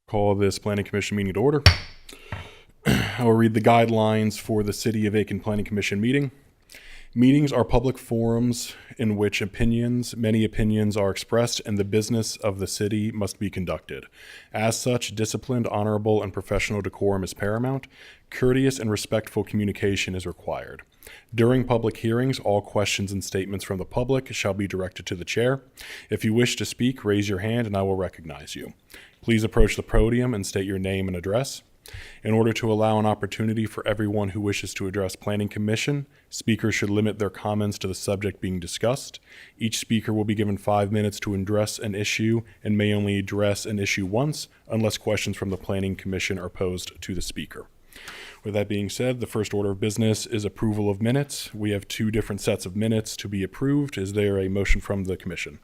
Call this Planning Commission meeting to order. I will read the guidelines for the City of Aiken Planning Commission meeting. Meetings are public forums in which many opinions are expressed, and the business of the city must be conducted. As such, disciplined, honorable, and professional decorum is paramount. Courteous and respectful communication is required. During public hearings, all questions and statements from the public shall be directed to the chair. If you wish to speak, raise your hand and I will recognize you. Please approach the podium and state your name and address. In order to allow an opportunity for everyone who wishes to address Planning Commission, speakers should limit their comments to the subject being discussed. Each speaker will be given 5 minutes to address an issue and may only address an issue once unless questions from the Planning Commission are posed to the speaker. With that being said, the first order of business is approval of minutes. We have 2 different sets of minutes to be approved. Is there a motion from the commission?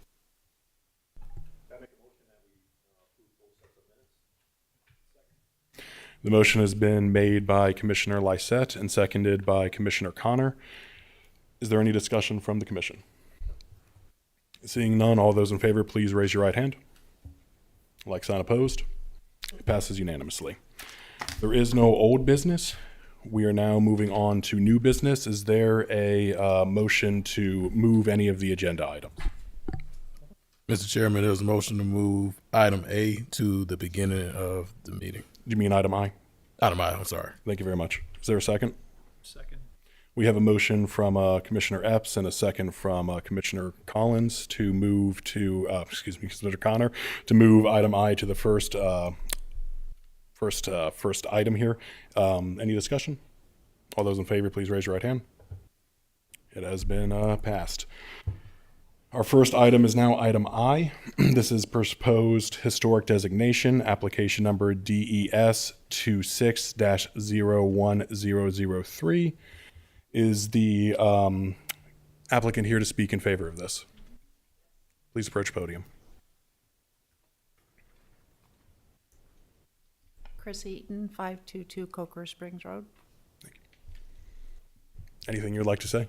The motion has been made by Commissioner Lysette and seconded by Commissioner Connor. Is there any discussion from the commission? Seeing none, all those in favor, please raise your right hand. Like sign opposed. It passes unanimously. There is no old business. We are now moving on to new business. Is there a motion to move any of the agenda items? Mr. Chairman, there's a motion to move item A to the beginning of the meeting. Do you mean item I? Item I, I'm sorry. Thank you very much. Is there a second? Second. We have a motion from Commissioner Epps and a second from Commissioner Collins to move to, Commissioner Connor, to move item I to the first item here. Any discussion? All those in favor, please raise your right hand. It has been passed. Our first item is now item I. This is proposed historic designation, application number DES 26-01003. Is the applicant here to speak in favor of this? Please approach podium. Chris Eaton, 522 Coker Springs Road. Anything you'd like to say?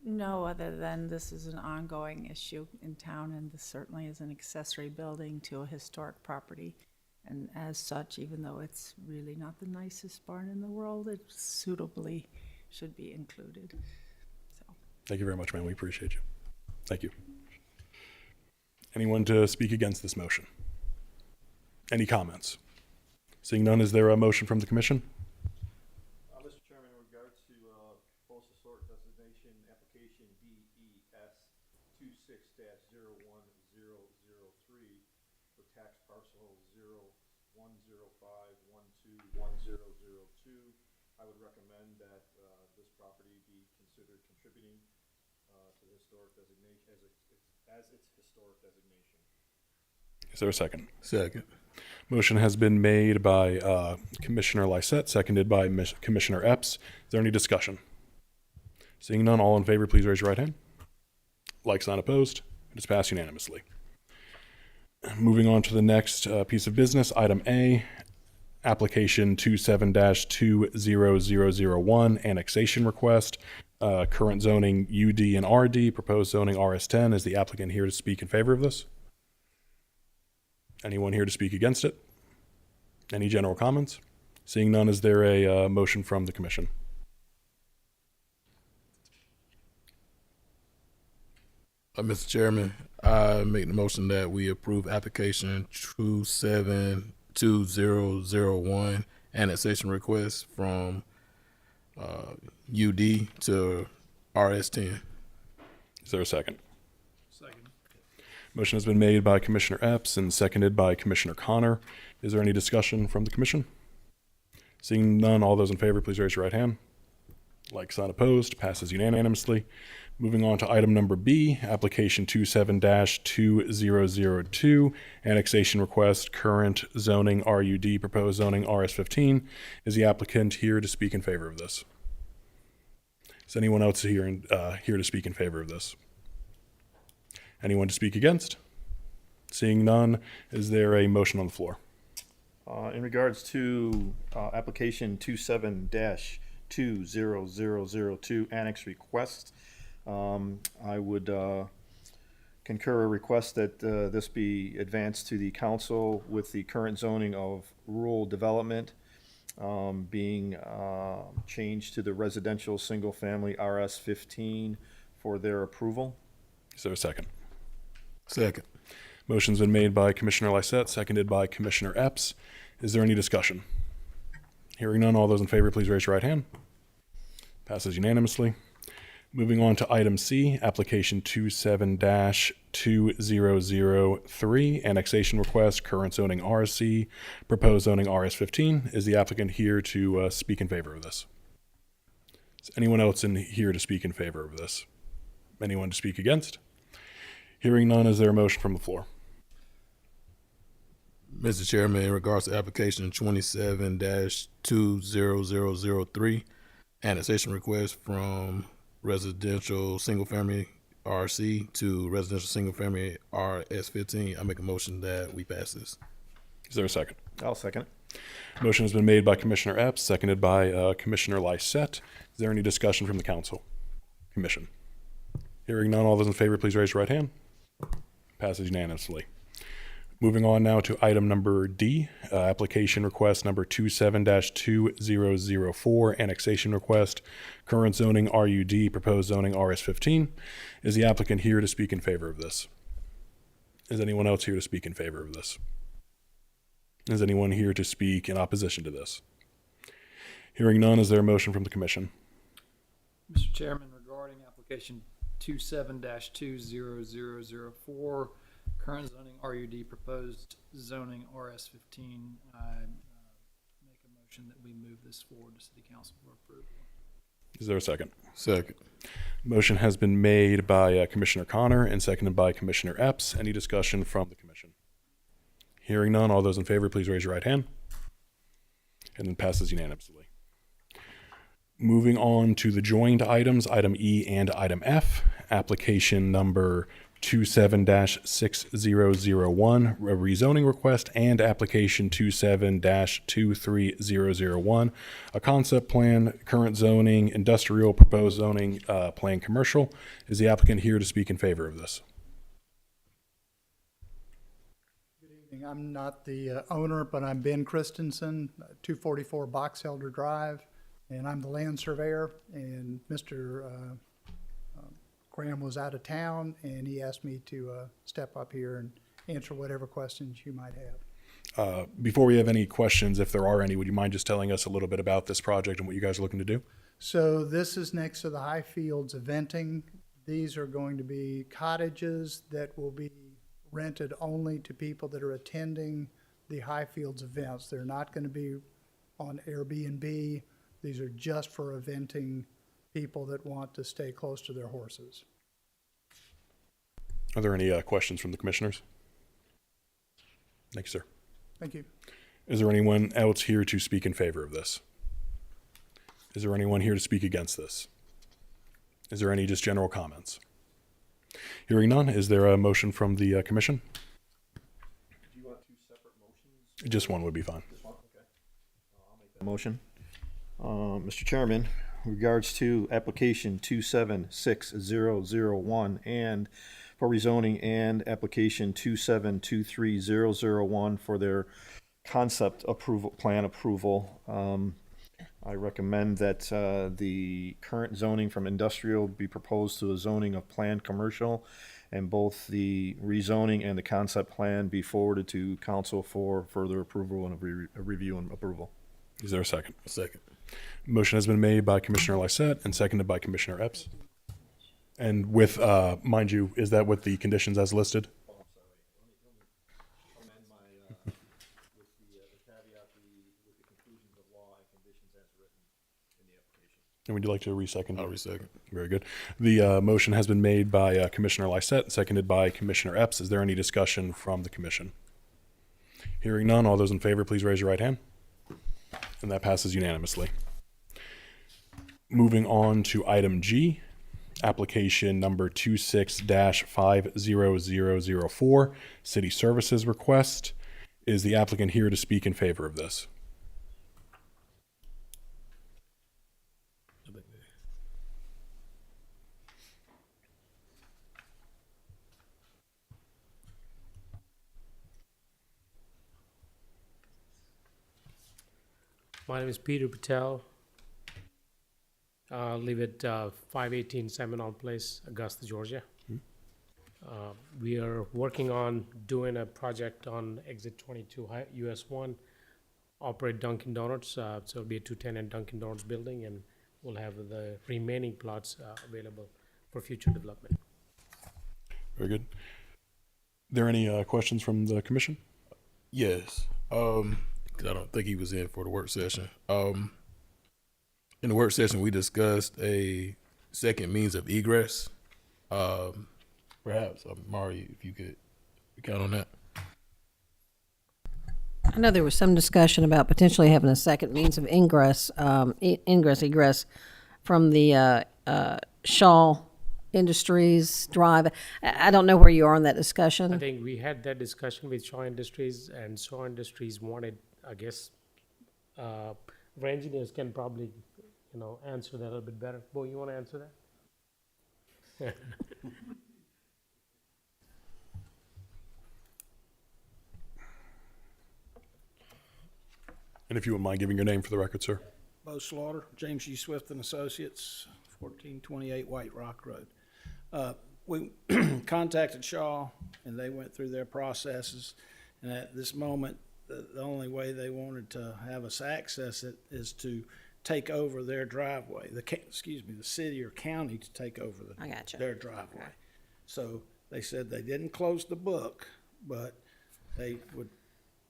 No, other than this is an ongoing issue in town, and this certainly is an accessory building to a historic property. And as such, even though it's really not the nicest barn in the world, it suitably should be included. So. Thank you very much, ma'am. We appreciate you. Thank you. Anyone to speak against this motion? Any comments? Seeing none, is there a motion from the commission? Mr. Chairman, in regard to proposed historic designation application DES 26-01003 for tax parcel 0105121002, I would recommend that this property be considered contributing to the historic designation as its historic designation. Is there a second? Second. Motion has been made by Commissioner Lysette, seconded by Commissioner Epps. Is there any discussion? Seeing none, all in favor, please raise your right hand. Like sign opposed. It is passed unanimously. Moving on to the next piece of business, item A, application 27-20001, annexation request, current zoning UD and RD, proposed zoning RS10. Is the applicant here to speak in favor of this? Anyone here to speak against it? Any general comments? Seeing none, is there a motion from the commission? Mr. Chairman, I make the motion that we approve application 27-2001, annexation request from UD to RS10. Is there a second? Second. Motion has been made by Commissioner Epps and seconded by Commissioner Connor. Is there any discussion from the commission? Seeing none, all those in favor, please raise your right hand. Like sign opposed, passes unanimously. Moving on to item number B, application 27-2002, annexation request, current zoning RUD, proposed zoning RS15. Is the applicant here to speak in favor of this? Is anyone else here to speak in favor of this? Anyone to speak against? Seeing none, is there a motion on the floor? In regards to application 27-20002 annex request, I would concur a request that this be advanced to the council with the current zoning of rural development being changed to the residential single-family RS 15 for their approval. Is there a second? Second. Motion's been made by Commissioner Lysette, seconded by Commissioner Epps. Is there any discussion? Hearing none, all those in favor, please raise your right hand. Passes unanimously. Moving on to item C, application 27-2003, annexation request, current zoning RC, proposed zoning RS15. Is the applicant here to speak in favor of this? Is anyone else in here to speak in favor of this? Anyone to speak against? Hearing none, is there a motion from the floor? Mr. Chairman, in regards to application 27-20003, annexation request from residential single-family RC to residential single-family RS15, I make a motion that we pass this. Is there a second? I'll second it. Motion has been made by Commissioner Epps, seconded by Commissioner Lysette. Is there any discussion from the council? Commission? Hearing none, all those in favor, please raise your right hand. Passes unanimously. Moving on now to item number D, application request number 27-2004, annexation request, current zoning RUD, proposed zoning RS15. Is the applicant here to speak in favor of this? Is anyone else here to speak in favor of this? Is anyone here to speak in opposition to this? Hearing none, is there a motion from the commission? Mr. Chairman, regarding application 27-20004, current zoning RUD, proposed zoning RS15, I make a motion that we move this forward to City Council for approval. Is there a second? Second. Motion has been made by Commissioner Connor and seconded by Commissioner Epps. Any discussion from the commission? Hearing none, all those in favor, please raise your right hand. And then passes unanimously. Moving on to the joined items, item E and item F, application number 27-6001, a rezoning request, and application 27-23001, a concept plan, current zoning, industrial, proposed zoning, plan commercial. Is the applicant here to speak in favor of this? I'm not the owner, but I'm Ben Christensen, 244 Box Elder Drive, and I'm the land surveyor. And Mr. Graham was out of town, and he asked me to step up here and answer whatever questions you might have. Before we have any questions, if there are any, would you mind just telling us a little bit about this project and what you guys are looking to do? So this is next to the High Fields eventing. These are going to be cottages that will be rented only to people that are attending the High Fields events. They're not going to be on Airbnb. These are just for eventing people that want to stay close to their horses. Are there any questions from the commissioners? Thank you, sir. Thank you. Is there anyone else here to speak in favor of this? Is there anyone here to speak against this? Is there any just general comments? Hearing none, is there a motion from the commission? Do you want two separate motions? Just one would be fine. Just one? Okay. I'll make that motion. Mr. Chairman, in regards to application 276001 and for rezoning and application 27230001 for their concept approval, plan approval, I recommend that the current zoning from industrial be proposed to a zoning of planned commercial, and both the rezoning and the concept plan be forwarded to council for further approval and a review and approval. Is there a second? Second. Motion has been made by Commissioner Lysette and seconded by Commissioner Epps. And with, mind you, is that with the conditions as listed? Oh, I'm sorry. Let me amend my, with the caveat, with the conclusions of law and conditions as written in the application. And would you like to re-second? I'll re-second. Very good. The motion has been made by Commissioner Lysette and seconded by Commissioner Epps. Is there any discussion from the commission? Hearing none, all those in favor, please raise your right hand. And that passes unanimously. Moving on to item G, application number 26-50004, city services request. Is the applicant here to speak in favor of this? My name is Peter Patel. Live at 518 Seminole Place, Augusta, Georgia. We are working on doing a project on exit 22 US 1, operate Dunkin' Donuts. So it'll be a 210 Dunkin' Donuts building, and we'll have the remaining plots available for future development. Very good. There any questions from the commission? Yes. 'Cause I don't think he was in for the work session. In the work session, we discussed a second means of egress. Perhaps, Mari, if you could count on that. I know there was some discussion about potentially having a second means of egress from the Shaw Industries Drive. I don't know where you are on that I discussion. think we had that discussion with Shaw Industries, and Shaw Industries wanted, I guess, our engineers can probably, answer that a little bit better. Bo, you want to answer that? And if you wouldn't mind giving your name for the record, sir. Bo Slaughter, James U. Swift and Associates, 1428 White Rock Road. We contacted Shaw, and they went through their processes. And at this moment, the only way they wanted to have us access it is to take over their driveway. The city or county to take over I gotcha. their driveway. So they said they didn't close the book, but they would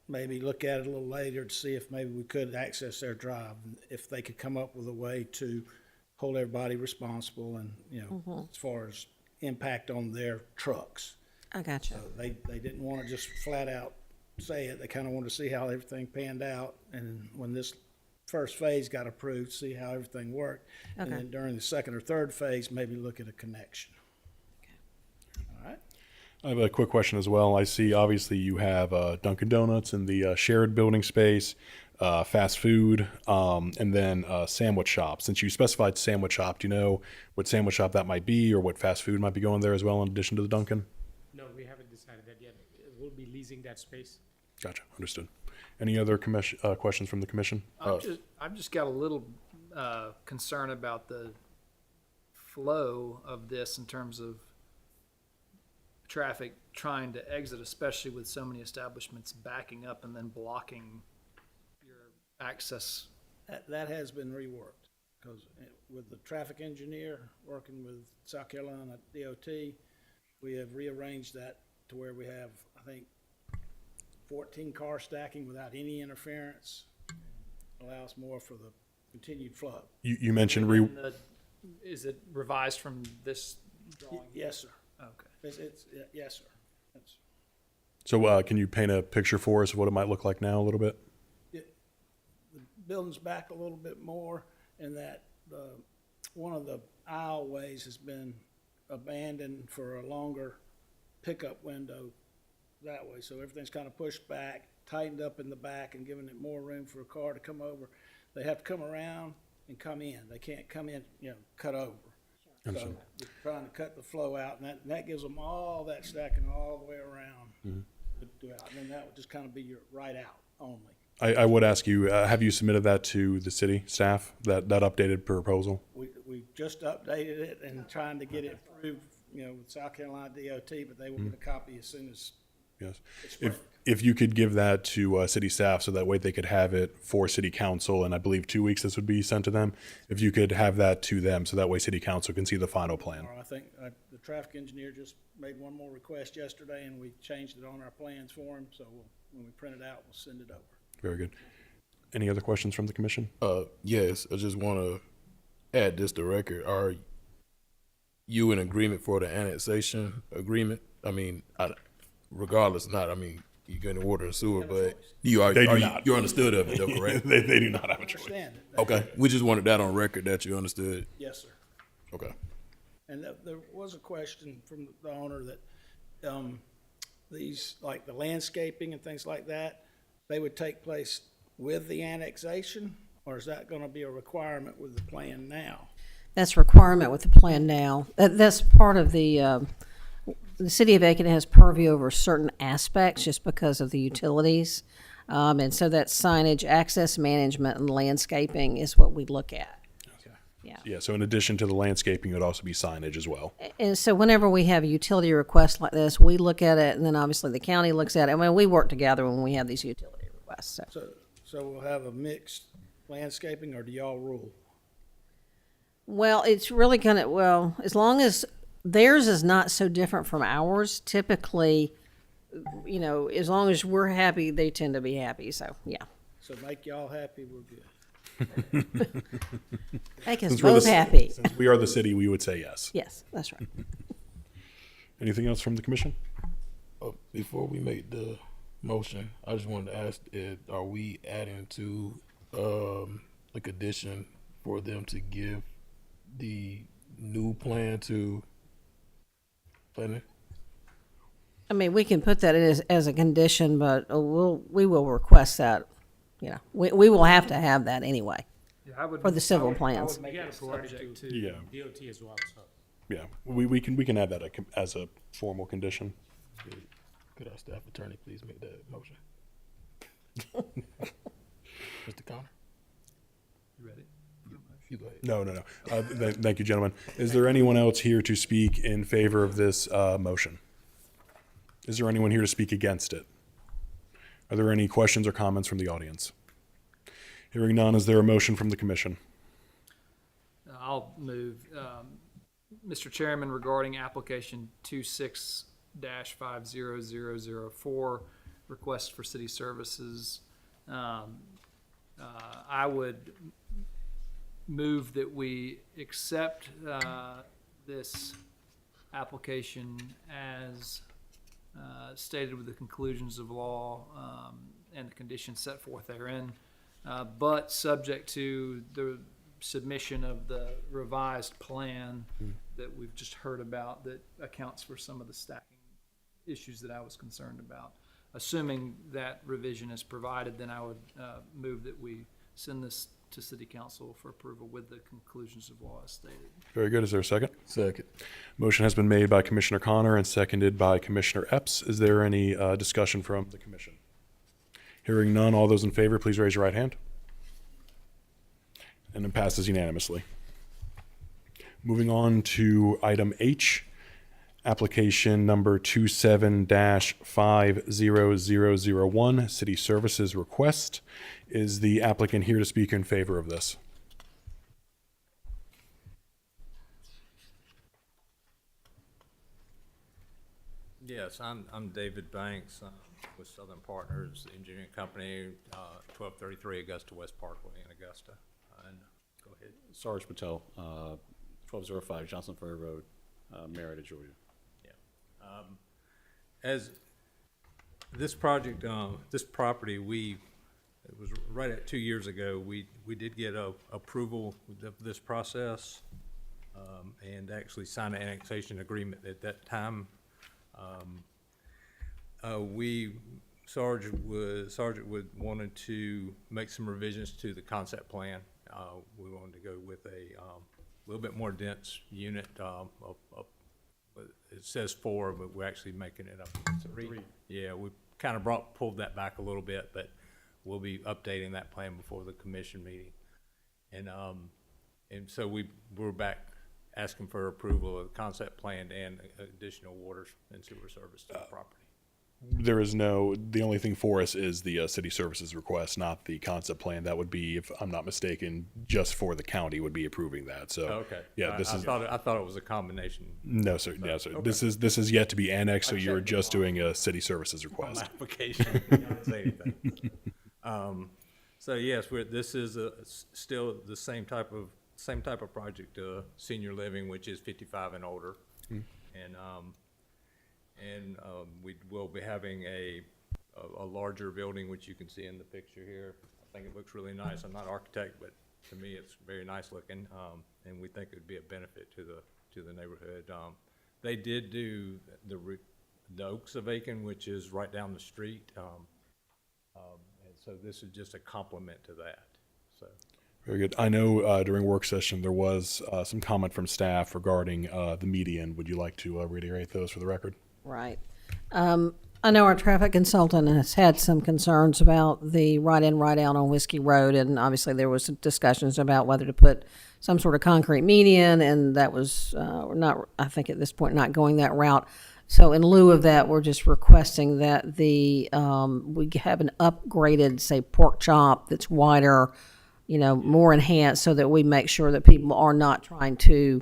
maybe look at it a little later to see if maybe we could access their drive, if they could come up with a way to hold everybody responsible and, as far as impact on their trucks. I got you. So they didn't want to just flat out say it. They kind of wanted to see how everything panned out. And when this first phase got approved, see how everything worked. And Okay. then during the second or third phase, maybe look at a connection. All right? I have a quick question as well. I see obviously you have Dunkin' Donuts in the shared building space, fast food, and then sandwich shop. Since you specified sandwich shop, do you know what sandwich shop that might be or what fast food might be going there as well in addition to the Dunkin'? No, we haven't decided that yet. We'll be leasing that space. Gotcha, understood. Any other questions from the commission? I've just got a little concern about the flow of this in terms of traffic trying to exit, especially with so many establishments backing up and then blocking your access. That has been reworked, because with the traffic engineer working with South Carolina DOT, we have rearranged that to where we have, I think, 14 car stacking without any interference. Allows more for the continued flow. You mentioned Is it revised from this drawing? Yes, sir. Okay. Yes, sir. That's- so can you paint a picture for us of what it might look like now a little bit? The building's back a little bit more, and that one of the aisleways has been abandoned for a longer pickup window that way. So everything's kind of pushed back, tightened up in the back, and giving it more room for a car to come over. They have to come around and come in. They can't come in, cut over. So we're trying to cut the flow out, and that gives them all that stacking all the way around. And then that would just kind of be your right out only. I would ask you, have you submitted that to the city staff, that updated proposal? We just updated it and trying to get it approved, with South Carolina DOT, but they will get a copy as soon as Yes. it's ready. If you could give that to city staff so that way they could have it for city council, and I believe 2 weeks this would be sent to them. If you could have that to them so that way city council can see the final plan. Or I think the traffic engineer just made one more request yesterday, and we changed it on our plans for him, so when we print it out, we'll send it over. Very good. Any other questions from the commission? Yes, I just want to add this to record. Are you in agreement for the annexation agreement? I mean, regardless, you're going to water and sewer, but They do not. you're understood of it, though, correct? they do not have a choice. Understand it? Okay, we just wanted that on record that you understood. Yes, sir. Okay. And there was a question from the owner that these, like the landscaping and things like that, they would take place with the annexation, or is that going to be a requirement with the plan now? That's a requirement with the plan now. That's part of the city of Aiken has purview over certain aspects just because of the utilities. And so that signage, access management, and landscaping is what we look at. Yeah, so in addition to the landscaping, it would also be signage as well. And so whenever we have a utility request like this, we look at it, and then obviously the county looks at it. I mean, we work together when we have these utility requests, so. So we'll have a mixed landscaping, or do y'all rule? Well, it's really gonna, well, as long as theirs is not so different from ours, typically, you know, as long as we're happy, they tend to be happy, so, yeah. So make y'all happy, we're good. Make us Since we're both the- happy. Since we are the city, we would say yes. Yes, that's right. Anything else from the commission? Before we make the motion, I just wanted to ask, are we adding to, a condition for them to give the new plan to planning? I mean, we can put that in as a condition, but we will request that, you know, we will have to have that anyway. Yeah, I would. For the civil I would plans. make You it gotta provide it subject to to. Yeah, DOT as well, so. yeah, we can add that as a formal condition. Could our staff attorney please make that motion? Mr. Connor, You ready? you go ahead. No. Thank you, gentlemen. Is there anyone else here to speak in favor of this motion? Is there anyone here to speak against it? Are there any questions or comments from the audience? Hearing none, is there a motion from the commission? I'll move, Mr. Chairman, regarding application 26-50004, request for city services. I would move that we accept this application as stated with the conclusions of law and the conditions set forth therein, but subject to the submission of the revised plan that we've just heard about that accounts for some of the stacking issues that I was concerned about. Assuming that revision is provided, then I would move that we send this to City Council for approval with the conclusions of law as stated. Very good. Is there a second? Second. Motion has been made by Commissioner Connor and seconded by Commissioner Epps. Is there any discussion from the commission? Hearing none, all those in favor, please raise your right hand. And it passes unanimously. Moving on to item H, application number 27-50001, city services request. Is the applicant here to speak in favor of this? Yes, I'm David Banks with Southern Partners Engineering Company, 1233 Augusta West Parkway in Augusta. And go ahead. Sarge Patel, 1205 Johnson Ferry Road, Marietta, Georgia. Yeah. As this project, this property, it was right at 2 years ago, we did get approval of this process and actually signed an annexation agreement at that time. Sergeant wanted to make some revisions to the concept plan. We wanted to go with a little bit more dense unit. It says 4, but we're actually making it up to 3. Yeah, we kind of pulled that back a little bit, but we'll be updating that plan before the commission meeting. And so we're back asking for approval of the concept plan and additional water and sewer service to the property. There is the only thing for us is the city services request, not the concept plan. That would be, if I'm not mistaken, just for the county would be approving that. So, Okay. yeah, I this is, thought it was a combination no, sir. Yeah, sir. Okay. This is yet to be annexed, so I you're checked just doing a city services on request. my application. I didn't say anything. So yes, this is still the same type of project, senior living, which is 55 and older. And we will be having a larger building, which you can see in the picture here. I think it looks really nice. I'm not an architect, but to me, it's very nice looking. And we think it'd be a benefit to the neighborhood. They did do the Oaks of Aiken, which is right down the street. And so this is just a complement to that, so. Very good. I know during work session there was some comment from staff regarding the median. Would you like to reiterate those for the record? Right. I know our traffic consultant has had some concerns about the right-in, right-out on Whiskey Road, and obviously there was discussions about whether to put some sort of concrete median, and that was, not, I think at this point, not going that route. So in lieu of that, we're just requesting that we have an upgraded, say, pork chop that's wider, more enhanced, so that we make sure that people are not trying to,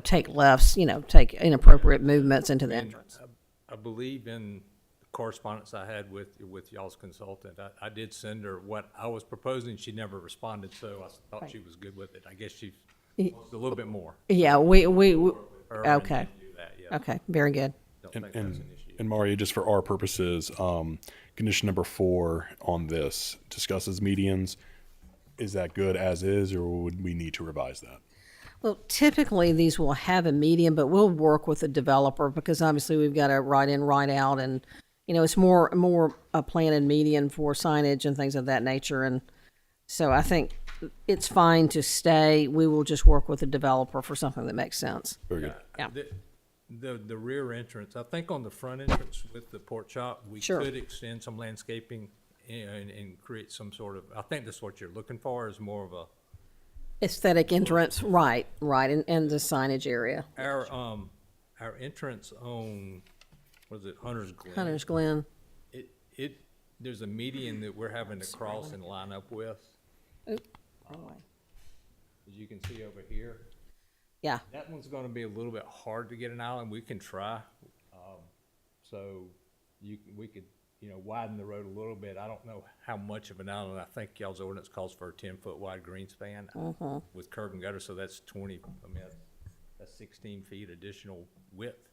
take lefts, take inappropriate movements into the entrance. I believe in the correspondence I had with y'all's consultant, I did send her what I was proposing. She never responded, so I thought she was good with it. I guess she wants a little bit more. Yeah, Her, I okay. intend to do that, yeah. Okay, very good. Don't And, think that's and, an issue. and Mario, just for our purposes, condition number 4 on this discusses medians. Is that good as is, or would we need to revise that? Well, typically, these will have a median, but we'll work with the developer, because obviously we've got a right in, right out, and, it's more a planted median for signage and things of that nature. And so I think it's fine to stay. We will just work with the developer for something that makes sense. Very good. Yeah. The rear entrance, I think on the front entrance with the pork chop, we Sure. could extend some landscaping and create some sort of, I think that's what you're looking for, is more of a, Aesthetic entrance, right, and the signage area. our entrance on, what is it, Hunter's Glen? Hunter's Glen. There's a median that we're having to cross and line up with, Oop. as you can see over here. Yeah, That one's gonna be a little bit hard to get an island. We can try. So we could, widen the road a little bit. I don't know how much of an island. I think y'all's ordinance calls for a 10-foot wide green span with curb and gutter, so that's 20, that's 16 feet additional width.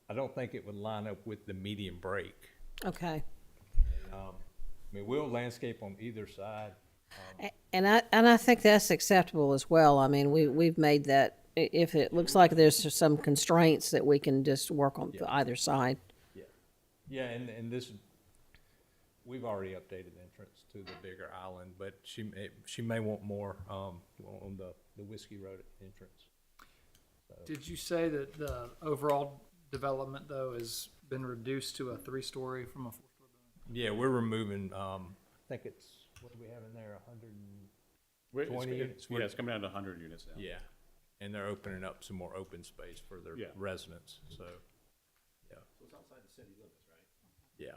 I don't think it would line up with the median break. okay. We'll landscape on either side. And I think that's acceptable as well. I mean, we've made that, if it looks like there's some constraints, that we can just work on either side. Yeah, and this, we've already updated the entrance to the bigger island, but she may want more, on the Whiskey Road entrance. Did you say that the overall development, though, has been reduced to a 3-story from a 4-story building? Yeah, we're removing, I think it's, what do we have in there, 120 units? Yeah, it's coming down to 100 units now. Yeah, and they're opening up some more open space for their Yeah. residents, so, yeah. So it's outside the city limits, right? Yeah.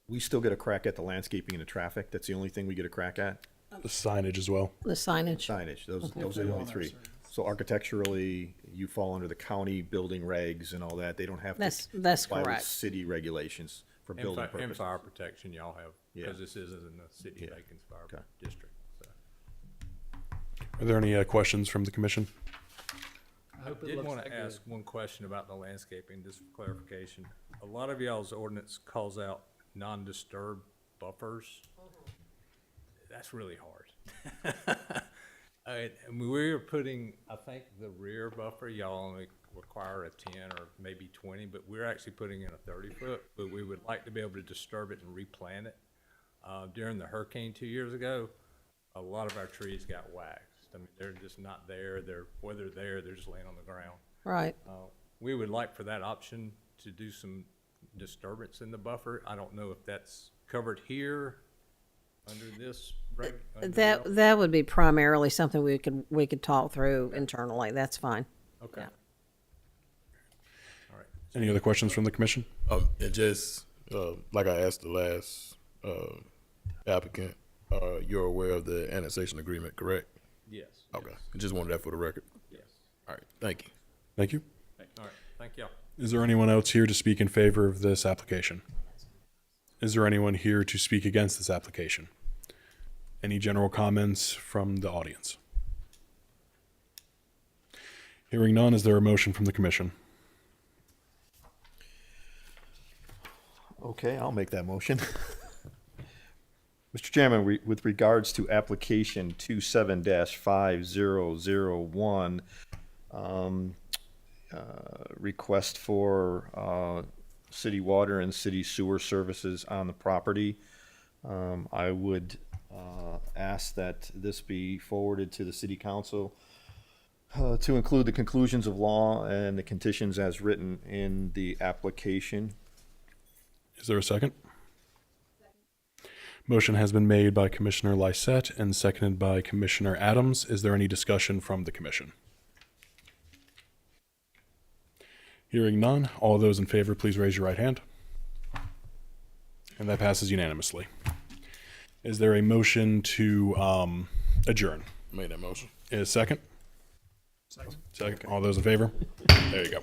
We still get a crack at the landscaping and the traffic. That's the only thing we get a crack at. The signage as well. The signage. Signage, those are the only three. So architecturally, you fall under the county building regs and all that. They don't have to That's comply with correct. city regulations for building And purposes. fire protection y'all have, Yeah. because this isn't in the city of Athens Fire Okay. District, so. Are there any questions from the commission? I hope I it did looks want that to good. ask one question about the landscaping, just for clarification. A lot of y'all's ordinance calls out non-disturb buffers. That's really hard. I mean, we're putting, I think the rear buffer, y'all only require a 10 or maybe 20, but we're actually putting in a 30-foot, but we would like to be able to disturb it and replant it. During the hurricane 2 years ago, a lot of our trees got waxed. I mean, they're just not there. Where they're there, they're just laying on the ground. Right. We would like for that option to do some disturbance in the buffer. I don't know if that's covered here under this. That would be primarily something we could talk through internally. That's fine. Okay. Yeah. All right. Any other questions from the commission? And just, like I asked the last, applicant, you're aware of the annexation agreement, correct? Yes. Okay, I just wanted that for the record. Yes. All right, thank you. Thank you. All right. Thank y'all. Is there anyone else here to speak in favor of this application? Is there anyone here to speak against this application? Any general comments from the audience? Hearing none, is there a motion from the commission? Okay, I'll make that motion. Mr. Chairman, with regards to application 27-5001, request for city water and city sewer services on the property, I would ask that this be forwarded to the city council to include the conclusions of law and the conditions as written in the application. Is there a second? Motion has been made by Commissioner Lysette and seconded by Commissioner Adams. Is there any discussion from the commission? Hearing none, all those in favor, please raise your right hand. And that passes unanimously. Is there a motion to adjourn? Made that motion. Is second? Second. All those in favor? There you go.